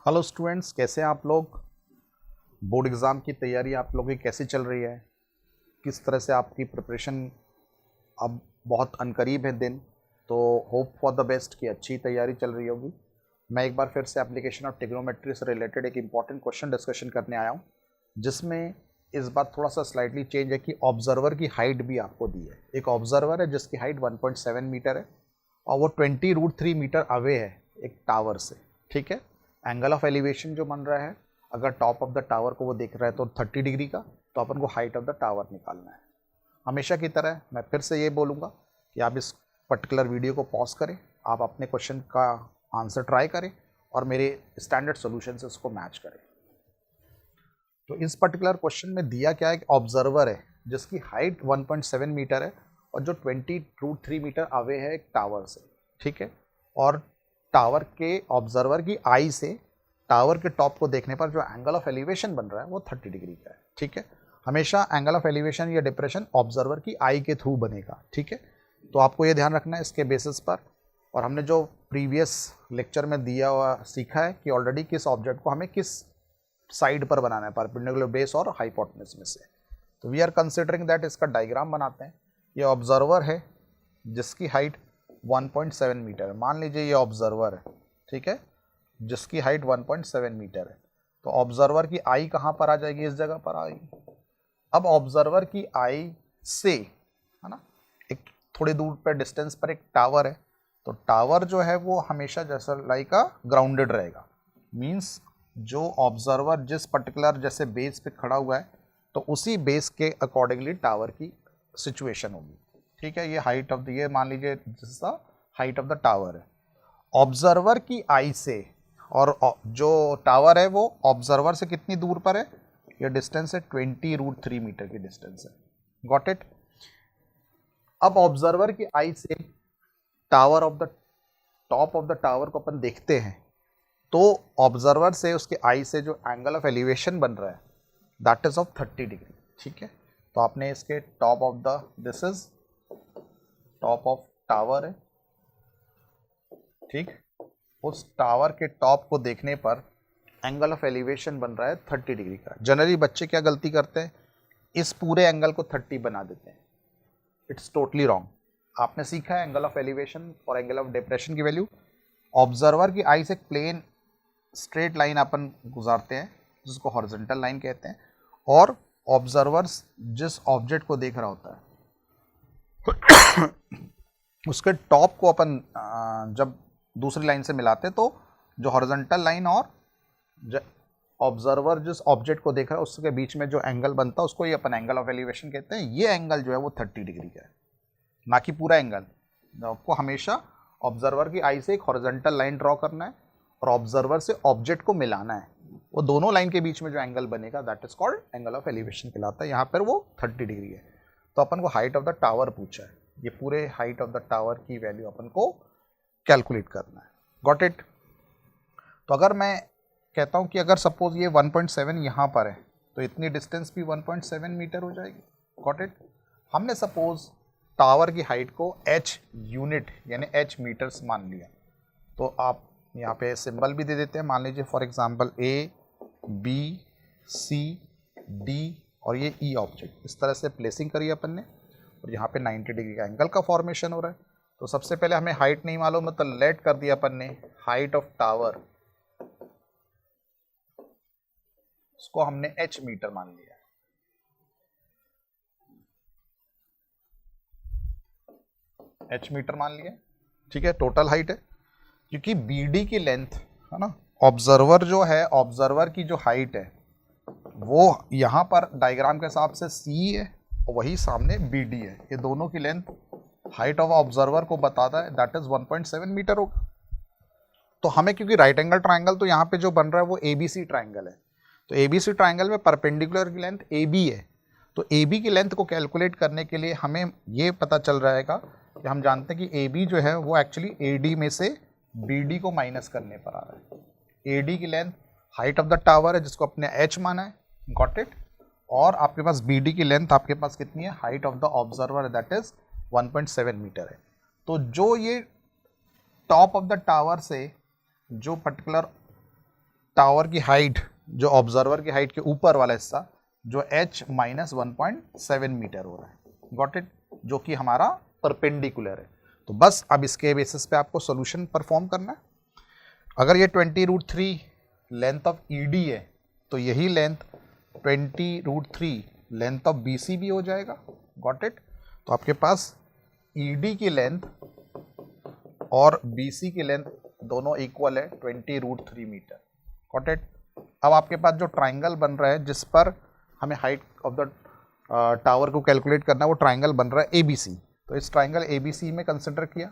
Hello students, कैसे हैं आप लोग। बोर्ड एग्ज़ाम की तैयारी आप लोगों की कैसी चल रही है? किस तरह से आपकी प्रिपरेशन अब बहुत अनकरीब है दिन, तो होप फॉर द बेस्ट की अच्छी तैयारी चल रही होगी। मैं एक बार फिर से एप्लीकेशन ऑफ ट्रिग्नोमेट्री से रिलेटेड एक इम्पॉर्टेंट क्वेश्चन डिस्कशन करने आया हूँ, जिसमें इस बार थोड़ा सा स्लाइटली चेंज है कि ऑब्जर्वर की हाइट भी आपको दी है। एक ऑब्जर्वर है जिसकी हाइट 1.7 मीटर है और वो 20√3 मीटर अवे है एक टावर से। ठीक है, एंगल ऑफ एलिवेशन जो बन रहा है, अगर टॉप ऑफ द टावर को वो देख रहा है तो 30 डिग्री का, तो अपन को हाइट ऑफ द टावर निकालना है। हमेशा की तरह मैं फिर से ये बोलूँगा कि आप इस पर्टिकुलर वीडियो को पॉज करें, आप अपने क्वेश्चन का आंसर ट्राई करें और मेरे स्टैंडर्ड सोल्यूशन से उसको मैच करें। तो इस पर्टिकुलर क्वेश्चन में दिया क्या है कि ऑब्जर्वर है जिसकी हाइट 1.7 मीटर है और जो 20√3 मीटर अवे है एक टावर से। ठीक है, और टावर के ऑब्जर्वर की आई से टावर के टॉप को देखने पर जो एंगल ऑफ एलिवेशन बन रहा है वो 30 डिग्री का है। ठीक है, हमेशा एंगल ऑफ एलिवेशन या डिप्रेशन ऑब्जर्वर की आई के थ्रू बनेगा। ठीक है, तो आपको ये ध्यान रखना है इसके बेसिस पर। और हमने जो प्रीवियस लेक्चर में दिया हुआ सीखा है कि ऑलरेडी किस ऑब्जेक्ट को हमें किस साइड पर बनाना है, परपेंडिकुलर बेस और हाइपोटेनस में से। तो वी आर कंसिडरिंग दैट इसका डायग्राम बनाते हैं। ये ऑब्जर्वर है जिसकी हाइट 1.7 मीटर है। मान लीजिए ये ऑब्जर्वर है, ठीक है, जिसकी हाइट 1.7 मीटर है। तो ऑब्जर्वर की आई कहाँ पर आ जाएगी? इस जगह पर आएगी। अब ऑब्जर्वर की आई से, है ना, एक थोड़ी दूर पर डिस्टेंस पर एक टावर है। तो टावर जो है वो हमेशा जैसा लाइक ग्राउंडेड रहेगा। मीन्स जो ऑब्जर्वर जिस पर्टिकुलर जैसे बेस पे खड़ा हुआ है तो उसी बेस के अकॉर्डिंगली टावर की सिचुएशन होगी। ठीक है, ये हाइट ऑफ द, ये मान लीजिए जैसा हाइट ऑफ द टावर है ऑब्जर्वर की आई से, और जो टावर है वो ऑब्जर्वर से कितनी दूर पर है? ये डिस्टेंस है 20√3 मीटर की डिस्टेंस है। Got it. अब ऑब्जर्वर की आई से tower of the top of the tower को अपन देखते हैं, तो ऑब्जर्वर से उसके आई से जो एंगल ऑफ एलिवेशन बन रहा है दैट इज ऑफ 30 डिग्री। ठीक है, तो आपने इसके top of the, this is top of tower है। ठीक, उस टावर के टॉप को देखने पर एंगल ऑफ एलिवेशन बन रहा है 30 डिग्री का। जनरली बच्चे क्या गलती करते हैं, इस पूरे एंगल को 30 बना देते हैं। It's totally wrong. आपने सीखा है एंगल ऑफ एलिवेशन और एंगल ऑफ डिप्रेशन की वैल्यू। ऑब्जर्वर की आई से एक स्ट्रेट लाइन अपन गुजारते हैं जिसको हॉरिजॉन्टल लाइन कहते हैं, और ऑब्जर्वर्स जिस ऑब्जेक्ट को देख रहा होता है उसके टॉप को अपन जब दूसरी लाइन से मिलाते हैं, तो जो हॉरिजॉन्टल लाइन और ऑब्जर्वर जिस ऑब्जेक्ट को देख रहा है उसके बीच में जो एंगल बनता है उसको ये अपन एंगल ऑफ एलिवेशन कहते हैं। ये एंगल जो है वो 30 डिग्री का है, ना कि पूरा एंगल। आपको हमेशा ऑब्जर्वर की आई से एक हॉरिजॉन्टल लाइन ड्रॉ करना है और ऑब्जर्वर से ऑब्जेक्ट को मिलाना है। वो दोनों लाइन के बीच में जो एंगल बनेगा that is called angle of elevation कहलाता है। यहाँ पर वो 30 डिग्री है। तो अपन को हाइट ऑफ द टावर पूछा है, ये पूरे हाइट ऑफ द टावर की वैल्यू अपन को कैलकुलेट करना है। Got it. तो अगर मैं कहता हूँ कि अगर सपोज ये 1.7 यहाँ पर है तो इतनी डिस्टेंस भी 1.7 मीटर हो जाएगी। Got it. हमने सपोज टावर की हाइट को h यूनिट यानी h मीटर्स मान लिया, तो आप यहाँ पे सिंबल भी दे देते हैं। मान लीजिए for example A, B, C, D और ये E ऑब्जेक्ट, इस तरह से प्लेसिंग करी अपन ने, और यहाँ पे 90 डिग्री का एंगल का फॉर्मेशन हो रहा है। तो सबसे पहले हमें हाइट नहीं मालूम है तो लेट कर दिया अपन ने हाइट ऑफ टावर, उसको हमने h मीटर मान लिया। h मीटर मान लिया। ठीक है, टोटल हाइट है, क्योंकि BD की लेंथ है ना, ऑब्जर्वर जो है, ऑब्जर्वर की जो हाइट है वो यहाँ पर डायग्राम के हिसाब से C है और वही सामने BD है। ये दोनों की लेंथ हाइट ऑफ ऑब्जर्वर को बताता है, दैट इज 1.7 मीटर होगा। तो हमें क्योंकि राइट एंगल ट्राइंगल तो यहाँ पे जो बन रहा है वो ABC ट्राइंगल है, तो ABC ट्राइंगल में परपेंडिकुलर की लेंथ AB है। तो AB की लेंथ को कैलकुलेट करने के लिए हमें ये पता चल रहेगा कि हम जानते हैं कि AB जो है वो एक्चुअली AD में से BD को माइनस करने पर आ रहा है। AD की length height of the tower है जिसको अपने h माना है। Got it. और आपके पास BD की लेंथ आपके पास कितनी है? Height of the observer that is 1.7 metre है। तो जो ये टॉप ऑफ द टावर से जो पर्टिकुलर टावर की हाइट, जो ऑब्जर्वर की हाइट के ऊपर वाला हिस्सा, जो h माइनस 1.7 मीटर हो रहा है, गॉट इट, जो कि हमारा परपेंडिकुलर है। तो बस अब इसके बेसिस पे आपको सॉल्यूशन परफॉर्म करना है। अगर ये 20√3 लेंथ ऑफ ED है तो यही लेंथ 20√3 लेंथ ऑफ BC भी हो जाएगा, गॉट इट। तो आपके पास ED की लेंथ और BC की लेंथ दोनों इक्वल है 20√3 मीटर, गॉट इट। अब आपके पास जो ट्राइंगल बन रहा है जिस पर हमें हाइट ऑफ द टावर को कैलकुलेट करना है, वो ट्राइंगल बन रहा है ABC। तो इस ट्राइंगल ABC में कंसिडर किया,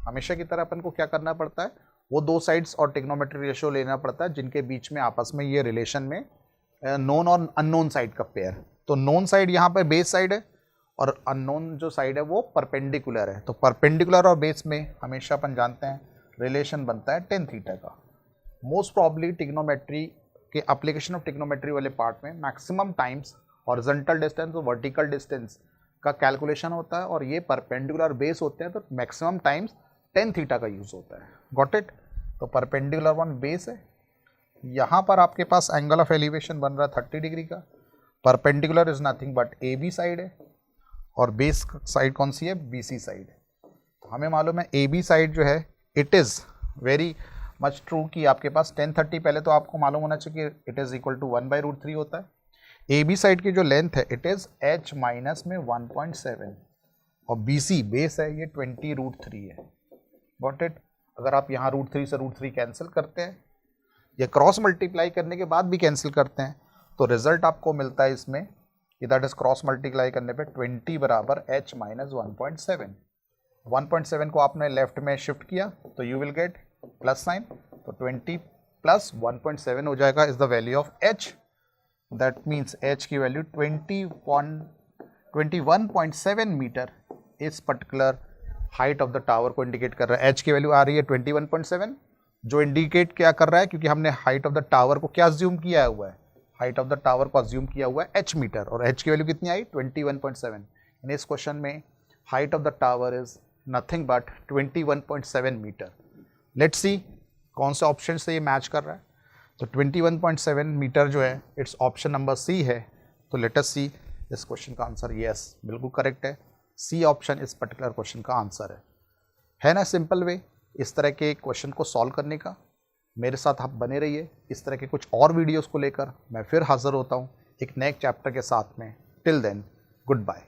हमेशा की तरह अपन को क्या करना पड़ता है, वो दो साइड्स और ट्रिग्नोमेट्री रेशियो लेना पड़ता है जिनके बीच में आपस में ये रिलेशन में नोन और अननोन साइड का पेयर। तो नोन साइड यहाँ पर बेस साइड है और अननोन जो साइड है वो परपेंडिकुलर है। तो परपेंडिकुलर और बेस में हमेशा अपन जानते हैं रिलेशन बनता है tan थीटा का। मोस्ट प्रॉब्ली ट्रिग्नोमेट्री के एप्लीकेशन ऑफ ट्रिग्नोमेट्री वाले पार्ट में मैक्सिमम टाइम्स हॉरिजॉन्टल डिस्टेंस और वर्टिकल डिस्टेंस का कैलकुलेशन होता है और ये परपेंडिकुलर बेस होते हैं, तो मैक्सिमम टाइम्स tan थीटा का यूज़ होता है, गॉट इट। तो परपेंडिकुलर वन बेस है, यहाँ पर आपके पास एंगल ऑफ एलिवेशन बन रहा है 30 डिग्री का। Perpendicular is nothing but AB side है और बेस साइड कौन सी है, BC साइड है। तो हमें मालूम है AB साइड जो है it is very much true कि आपके पास tan 30, पहले तो आपको मालूम होना चाहिए कि इट इज़ इक्वल टू 1/√3 होता है। AB साइड की जो लेंथ है इट इज़ h माइनस में 1.7 और BC बेस है ये 20√3 है, गॉट इट। अगर आप यहाँ √3 से √3 कैंसिल करते हैं या क्रॉस मल्टीप्लाई करने के बाद भी कैंसिल करते हैं तो रिजल्ट आपको मिलता है इसमें कि दैट इज क्रॉस मल्टीप्लाई करने पे 20 बराबर h माइनस 1.7। 1.7 को आपने लेफ्ट में शिफ्ट किया तो you will get plus sign, तो 20 प्लस 1.7 हो जाएगा is the value of h। That means h की वैल्यू 21.7 मीटर इस particular height of the tower को इंडिकेट कर रहा है। h की वैल्यू आ रही है 21.7, जो इंडिकेट क्या कर रहा है, क्योंकि हमने हाइट ऑफ द टावर को क्या अज्यूम किया हुआ है, हाइट ऑफ द टावर को अज्यूम किया हुआ है h मीटर, और h की वैल्यू कितनी आई 21.7। इन इस क्वेश्चन में height of the tower is nothing but 21.7 metre. Let's see कौन से ऑप्शन से ये मैच कर रहा है। तो 21.7 मीटर जो है इट्स ऑप्शन नंबर C है। तो लेट अस सी इस क्वेश्चन का आंसर, यस बिल्कुल करेक्ट है, C ऑप्शन इस पर्टिकुलर क्वेश्चन का आंसर है ना। सिंपल वे इस तरह के क्वेश्चन को सॉल्व करने का। मेरे साथ आप बने रहिए, इस तरह के कुछ और वीडियोस को लेकर मैं फिर हाजिर होता हूँ एक नए चैप्टर के साथ में। Till then good bye.